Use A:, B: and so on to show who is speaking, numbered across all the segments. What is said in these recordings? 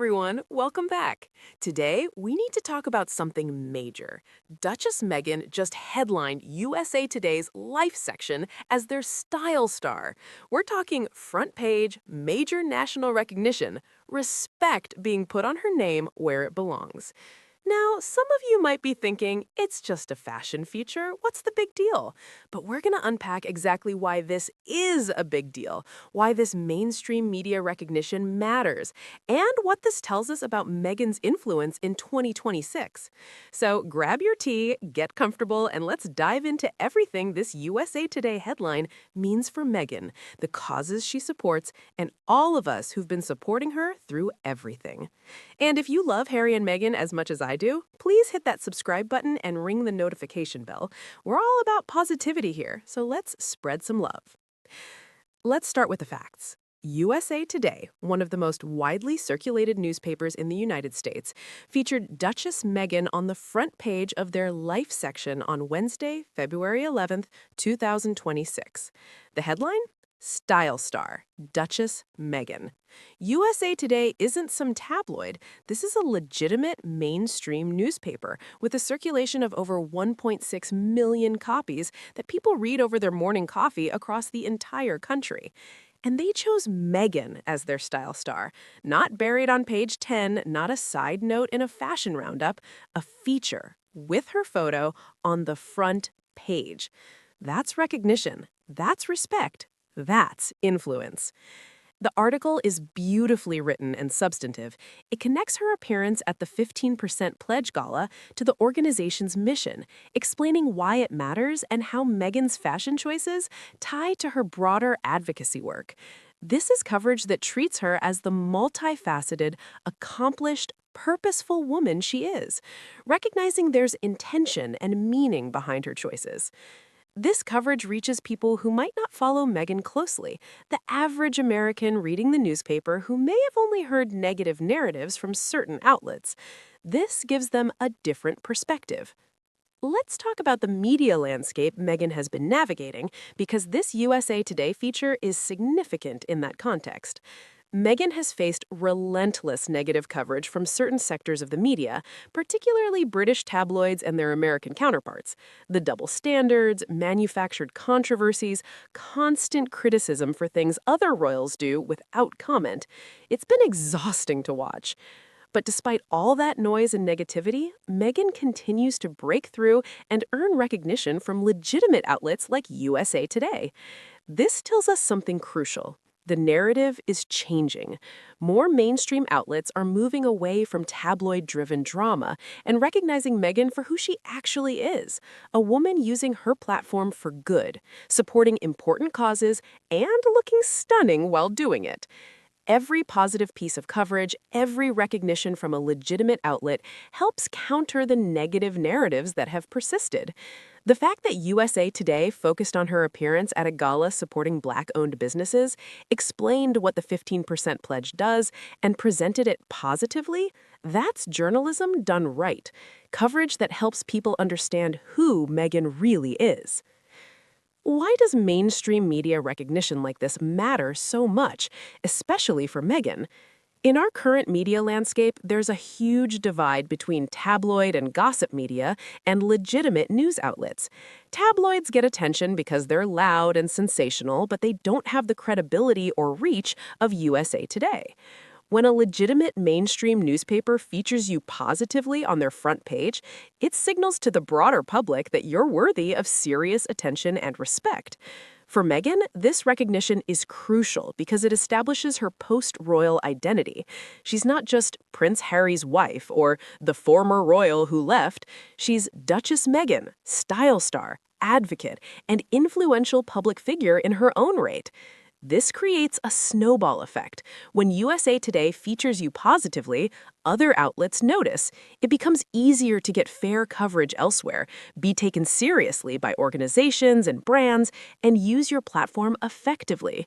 A: everyone, welcome back. Today, we need to talk about something major. Duchess Meghan just headlined USA Today's Life section as their style star. We're talking front page, major national recognition, respect being put on her name where it belongs. Now, some of you might be thinking, it's just a fashion feature, what's the big deal? But we're going to unpack exactly why this is a big deal, why this mainstream media recognition matters, and what this tells us about Meghan's influence in 2026. So grab your tea, get comfortable, and let's dive into everything this USA Today headline means for Meghan, the causes she supports, and all of us who've been supporting her through everything. And if you love Harry and Meghan as much as I do, please hit that subscribe button and ring the notification bell. We're all about positivity here, so let's spread some love. Let's start with the facts. USA Today, one of the most widely circulated newspapers in the United States, featured Duchess Meghan on the front page of their Life section on Wednesday, February 11th, 2026. The headline? Style Star, Duchess Meghan. USA Today isn't some tabloid. This is a legitimate mainstream newspaper with a circulation of over 1.6 million copies that people read over their morning coffee across the entire country. And they chose Meghan as their style star, not buried on page 10, not a side note in a fashion roundup, a feature with her photo on the front page. That's recognition. That's respect. That's influence. The article is beautifully written and substantive. It connects her appearance at the 15% Pledge Gala to the organization's mission, explaining why it matters and how Meghan's fashion choices tie to her broader advocacy work. This is coverage that treats her as the multifaceted, accomplished, purposeful woman she is, recognizing there's intention and meaning behind her choices. This coverage reaches people who might not follow Meghan closely, the average American reading the newspaper who may have only heard negative narratives from certain outlets. This gives them a different perspective. Let's talk about the media landscape Meghan has been navigating, because this USA Today feature is significant in that context. Meghan has faced relentless negative coverage from certain sectors of the media, particularly British tabloids and their American counterparts. The double standards, manufactured controversies, constant criticism for things other royals do without comment. It's been exhausting to watch. But despite all that noise and negativity, Meghan continues to break through and earn recognition from legitimate outlets like USA Today. This tells us something crucial. The narrative is changing. More mainstream outlets are moving away from tabloid-driven drama and recognizing Meghan for who she actually is, a woman using her platform for good, supporting important causes, and looking stunning while doing it. Every positive piece of coverage, every recognition from a legitimate outlet helps counter the negative narratives that have persisted. The fact that USA Today focused on her appearance at a gala supporting Black-owned businesses, explained what the 15% pledge does, and presented it positively, that's journalism done right. Coverage that helps people understand who Meghan really is. Why does mainstream media recognition like this matter so much, especially for Meghan? In our current media landscape, there's a huge divide between tabloid and gossip media and legitimate news outlets. Tabloids get attention because they're loud and sensational, but they don't have the credibility or reach of USA Today. When a legitimate mainstream newspaper features you positively on their front page, it signals to the broader public that you're worthy of serious attention and respect. For Meghan, this recognition is crucial because it establishes her post-royal identity. She's not just Prince Harry's wife or the former royal who left. She's Duchess Meghan, style star, advocate, and influential public figure in her own right. This creates a snowball effect. When USA Today features you positively, other outlets notice. It becomes easier to get fair coverage elsewhere, be taken seriously by organizations and brands, and use your platform effectively.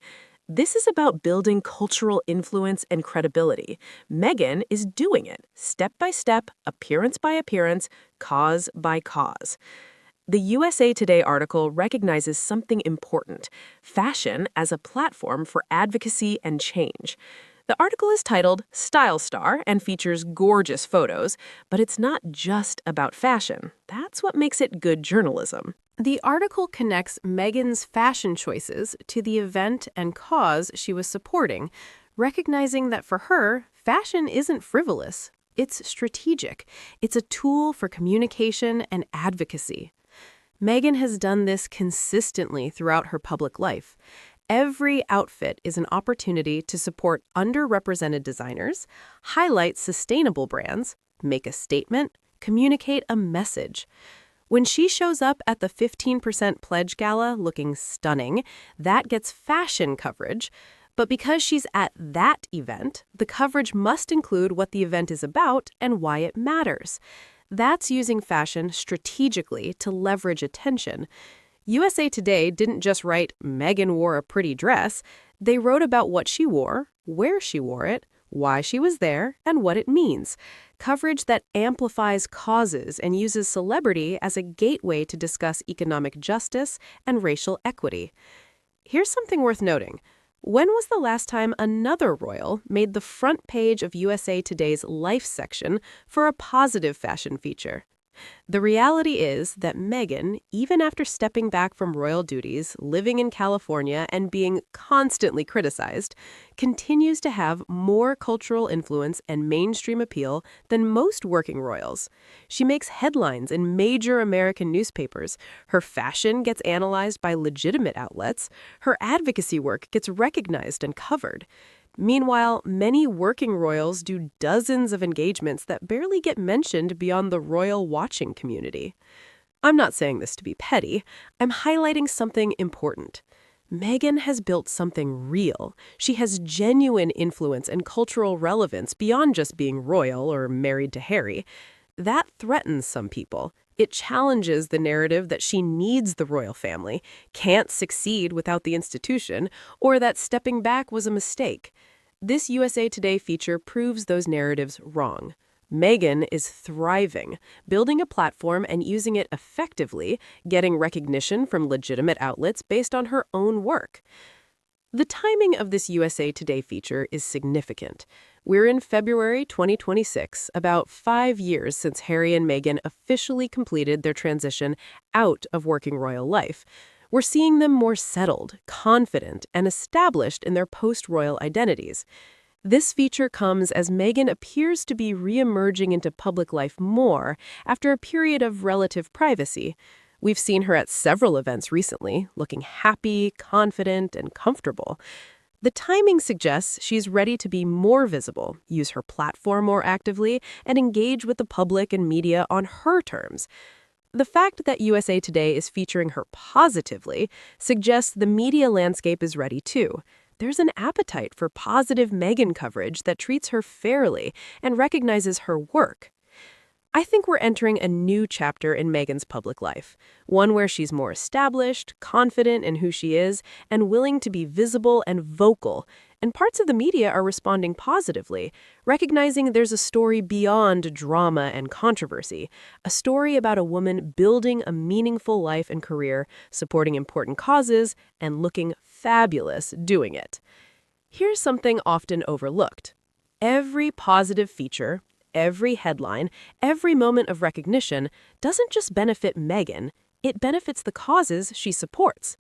A: This is about building cultural influence and credibility. Meghan is doing it, step by step, appearance by appearance, cause by cause. The USA Today article recognizes something important: fashion as a platform for advocacy and change. The article is titled Style Star and features gorgeous photos, but it's not just about fashion. That's what makes it good journalism. The article connects Meghan's fashion choices to the event and cause she was supporting, recognizing that for her, fashion isn't frivolous. It's strategic. It's a tool for communication and advocacy. Meghan has done this consistently throughout her public life. Every outfit is an opportunity to support underrepresented designers, highlight sustainable brands, make a statement, communicate a message. When she shows up at the 15% Pledge Gala looking stunning, that gets fashion coverage. But because she's at that event, the coverage must include what the event is about and why it matters. That's using fashion strategically to leverage attention. USA Today didn't just write, "Meghan wore a pretty dress." They wrote about what she wore, where she wore it, why she was there, and what it means. Coverage that amplifies causes and uses celebrity as a gateway to discuss economic justice and racial equity. Here's something worth noting. When was the last time another royal made the front page of USA Today's Life section for a positive fashion feature? The reality is that Meghan, even after stepping back from royal duties, living in California, and being constantly criticized, continues to have more cultural influence and mainstream appeal than most working royals. She makes headlines in major American newspapers. Her fashion gets analyzed by legitimate outlets. Her advocacy work gets recognized and covered. Meanwhile, many working royals do dozens of engagements that barely get mentioned beyond the royal watching community. I'm not saying this to be petty. I'm highlighting something important. Meghan has built something real. She has genuine influence and cultural relevance beyond just being royal or married to Harry. That threatens some people. It challenges the narrative that she needs the royal family, can't succeed without the institution, or that stepping back was a mistake. This USA Today feature proves those narratives wrong. Meghan is thriving, building a platform and using it effectively, getting recognition from legitimate outlets based on her own work. The timing of this USA Today feature is significant. We're in February 2026, about 5 years since Harry and Meghan officially completed their transition out of working royal life. We're seeing them more settled, confident, and established in their post-royal identities. This feature comes as Meghan appears to be re-emerging into public life more after a period of relative privacy. We've seen her at several events recently, looking happy, confident, and comfortable. The timing suggests she's ready to be more visible, use her platform more actively, and engage with the public and media on her terms. The fact that USA Today is featuring her positively suggests the media landscape is ready too. There's an appetite for positive Meghan coverage that treats her fairly and recognizes her work. I think we're entering a new chapter in Meghan's public life, one where she's more established, confident in who she is, and willing to be visible and vocal. And parts of the media are responding positively, recognizing there's a story beyond drama and controversy, a story about a woman building a meaningful life and career, supporting important causes, and looking fabulous doing it. Here's something often overlooked. Every positive feature, every headline, every moment of recognition doesn't just benefit Meghan, it benefits the causes she supports.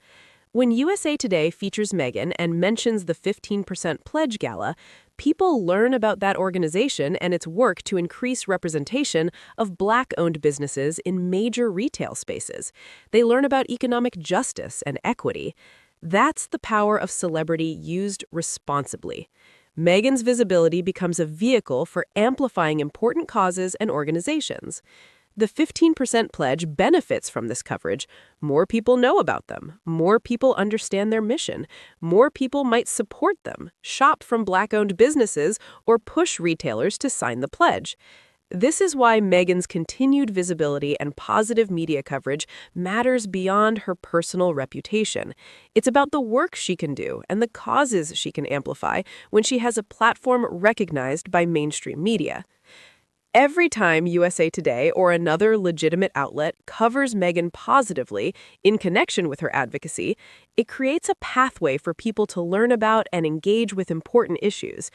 A: When USA Today features Meghan and mentions the 15% Pledge Gala, people learn about that organization and its work to increase representation of Black-owned businesses in major retail spaces. They learn about economic justice and equity. That's the power of celebrity used responsibly. Meghan's visibility becomes a vehicle for amplifying important causes and organizations. The 15% pledge benefits from this coverage. More people know about them. More people understand their mission. More people might support them, shop from Black-owned businesses, or push retailers to sign the pledge. This is why Meghan's continued visibility and positive media coverage matters beyond her personal reputation. It's about the work she can do and the causes she can amplify when she has a platform recognized by mainstream media. Every time USA Today or another legitimate outlet covers Meghan positively in connection with her advocacy, it creates a pathway for people to learn about and engage with important issues.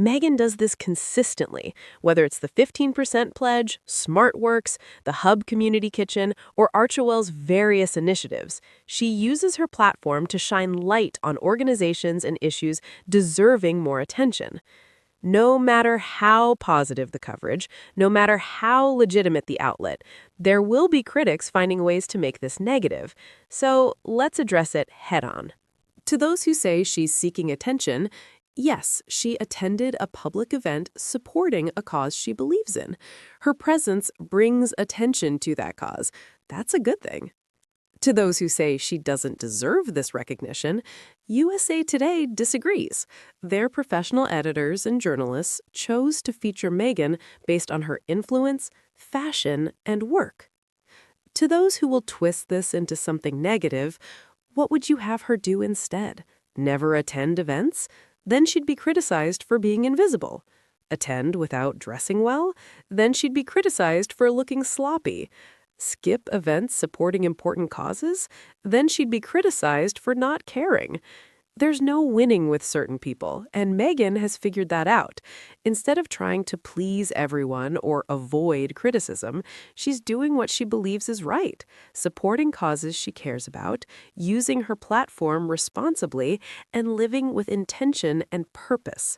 A: Meghan does this consistently, whether it's the 15% pledge, SmartWorks, the Hub Community Kitchen, or Archewell's various initiatives. She uses her platform to shine light on organizations and issues deserving more attention. No matter how positive the coverage, no matter how legitimate the outlet, there will be critics finding ways to make this negative. So let's address it head on. To those who say she's seeking attention, yes, she attended a public event supporting a cause she believes in. Her presence brings attention to that cause. That's a good thing. To those who say she doesn't deserve this recognition, USA Today disagrees. Their professional editors and journalists chose to feature Meghan based on her influence, fashion, and work. To those who will twist this into something negative, what would you have her do instead? Never attend events? Then she'd be criticized for being invisible. Attend without dressing well? Then she'd be criticized for looking sloppy. Skip events supporting important causes? Then she'd be criticized for not caring. There's no winning with certain people, and Meghan has figured that out. Instead of trying to please everyone or avoid criticism, she's doing what she believes is right, supporting causes she cares about, using her platform responsibly, and living with intention and purpose.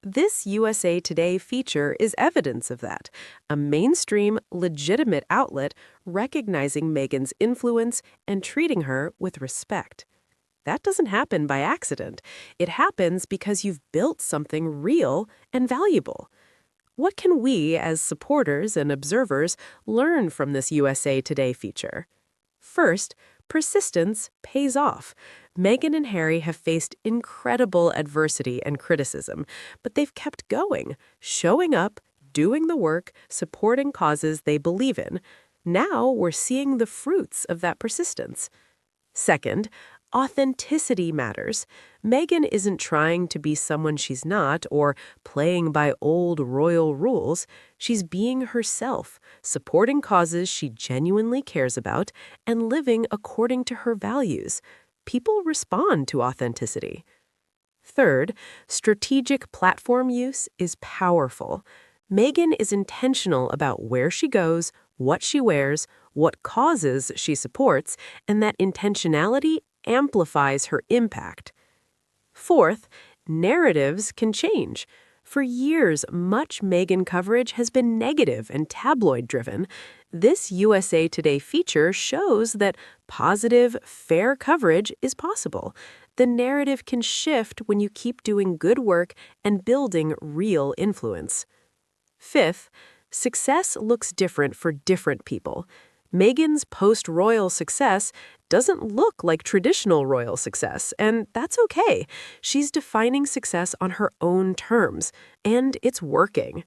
A: This USA Today feature is evidence of that, a mainstream, legitimate outlet recognizing Meghan's influence and treating her with respect. That doesn't happen by accident. It happens because you've built something real and valuable. What can we, as supporters and observers, learn from this USA Today feature? First, persistence pays off. Meghan and Harry have faced incredible adversity and criticism, but they've kept going, showing up, doing the work, supporting causes they believe in. Now we're seeing the fruits of that persistence. Second, authenticity matters. Meghan isn't trying to be someone she's not or playing by old royal rules. She's being herself, supporting causes she genuinely cares about and living according to her values. People respond to authenticity. Third, strategic platform use is powerful. Meghan is intentional about where she goes, what she wears, what causes she supports, and that intentionality amplifies her impact. Fourth, narratives can change. For years, much Meghan coverage has been negative and tabloid-driven. This USA Today feature shows that positive, fair coverage is possible. The narrative can shift when you keep doing good work and building real influence. Fifth, success looks different for different people. Meghan's post-royal success doesn't look like traditional royal success, and that's okay. She's defining success on her own terms, and it's working.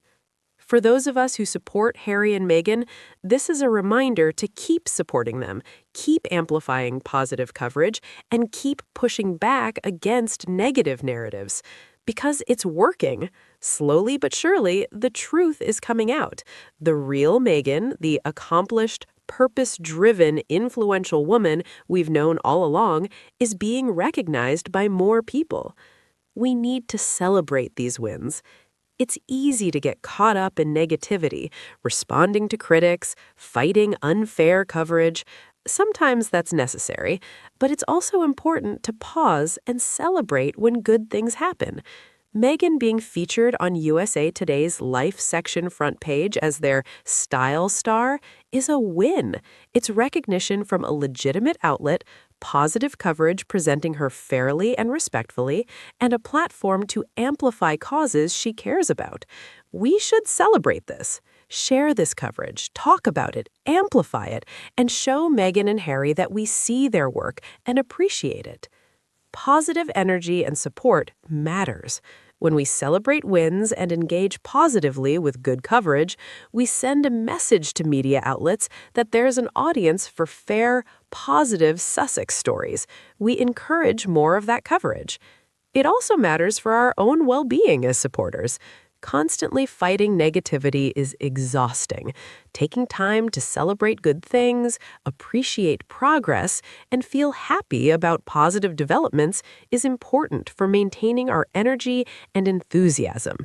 A: For those of us who support Harry and Meghan, this is a reminder to keep supporting them, keep amplifying positive coverage, and keep pushing back against negative narratives. Because it's working. Slowly but surely, the truth is coming out. The real Meghan, the accomplished, purpose-driven, influential woman we've known all along, is being recognized by more people. We need to celebrate these wins. It's easy to get caught up in negativity, responding to critics, fighting unfair coverage. Sometimes that's necessary, but it's also important to pause and celebrate when good things happen. Meghan being featured on USA Today's Life section front page as their style star is a win. It's recognition from a legitimate outlet, positive coverage presenting her fairly and respectfully, and a platform to amplify causes she cares about. We should celebrate this. Share this coverage, talk about it, amplify it, and show Meghan and Harry that we see their work and appreciate it. Positive energy and support matters. When we celebrate wins and engage positively with good coverage, we send a message to media outlets that there's an audience for fair, positive Sussex stories. We encourage more of that coverage. It also matters for our own well-being as supporters. Constantly fighting negativity is exhausting. Taking time to celebrate good things, appreciate progress, and feel happy about positive developments is important for maintaining our energy and enthusiasm.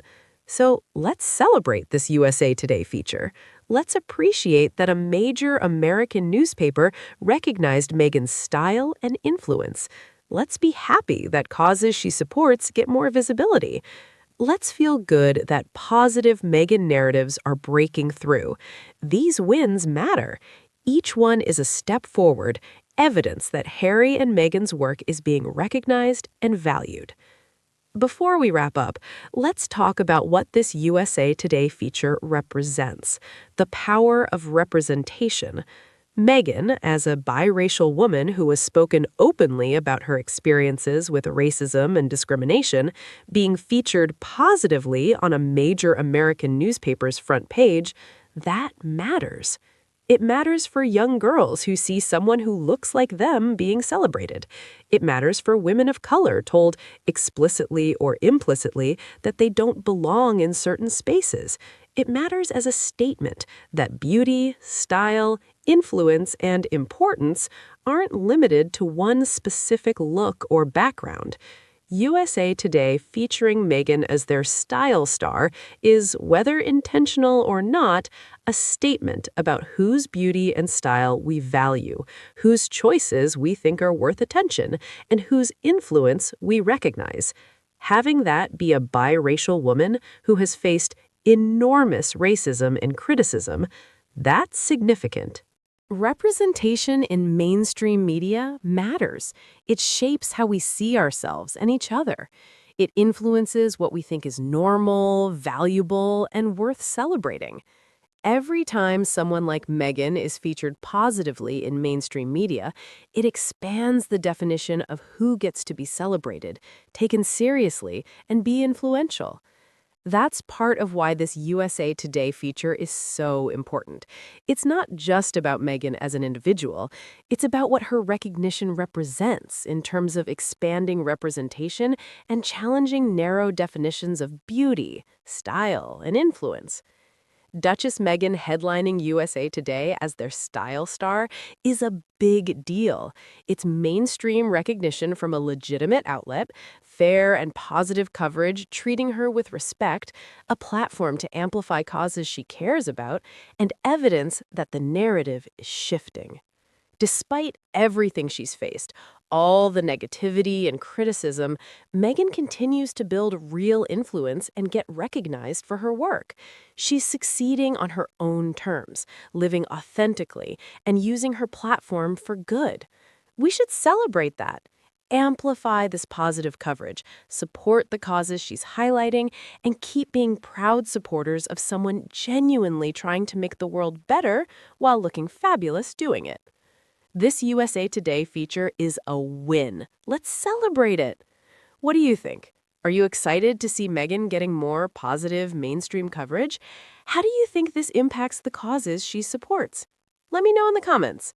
A: So let's celebrate this USA Today feature. Let's appreciate that a major American newspaper recognized Meghan's style and influence. Let's be happy that causes she supports get more visibility. Let's feel good that positive Meghan narratives are breaking through. These wins matter. Each one is a step forward, evidence that Harry and Meghan's work is being recognized and valued. Before we wrap up, let's talk about what this USA Today feature represents: the power of representation. Meghan, as a biracial woman who has spoken openly about her experiences with racism and discrimination, being featured positively on a major American newspaper's front page, that matters. It matters for young girls who see someone who looks like them being celebrated. It matters for women of color told explicitly or implicitly that they don't belong in certain spaces. It matters as a statement that beauty, style, influence, and importance aren't limited to one specific look or background. USA Today featuring Meghan as their style star is, whether intentional or not, a statement about whose beauty and style we value, whose choices we think are worth attention, and whose influence we recognize. Having that be a biracial woman who has faced enormous racism and criticism, that's significant. Representation in mainstream media matters. It shapes how we see ourselves and each other. It influences what we think is normal, valuable, and worth celebrating. Every time someone like Meghan is featured positively in mainstream media, it expands the definition of who gets to be celebrated, taken seriously, and be influential. That's part of why this USA Today feature is so important. It's not just about Meghan as an individual, it's about what her recognition represents in terms of expanding representation and challenging narrow definitions of beauty, style, and influence. Duchess Meghan headlining USA Today as their style star is a big deal. It's mainstream recognition from a legitimate outlet, fair and positive coverage treating her with respect, a platform to amplify causes she cares about, and evidence that the narrative is shifting. Despite everything she's faced, all the negativity and criticism, Meghan continues to build real influence and get recognized for her work. She's succeeding on her own terms, living authentically, and using her platform for good. We should celebrate that. Amplify this positive coverage, support the causes she's highlighting, and keep being proud supporters of someone genuinely trying to make the world better while looking fabulous doing it. This USA Today feature is a win. Let's celebrate it. What do you think? Are you excited to see Meghan getting more positive mainstream coverage? How do you think this impacts the causes she supports? Let me know in the comments.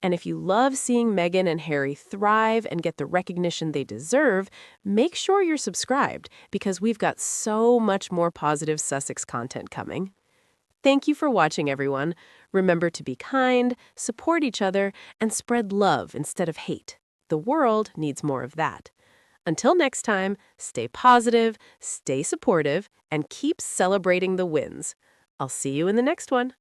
A: And if you love seeing Meghan and Harry thrive and get the recognition they deserve, make sure you're subscribed because we've got so much more positive Sussex content coming. Thank you for watching, everyone. Remember to be kind, support each other, and spread love instead of hate. The world needs more of that. Until next time, stay positive, stay supportive, and keep celebrating the wins. I'll see you in the next one.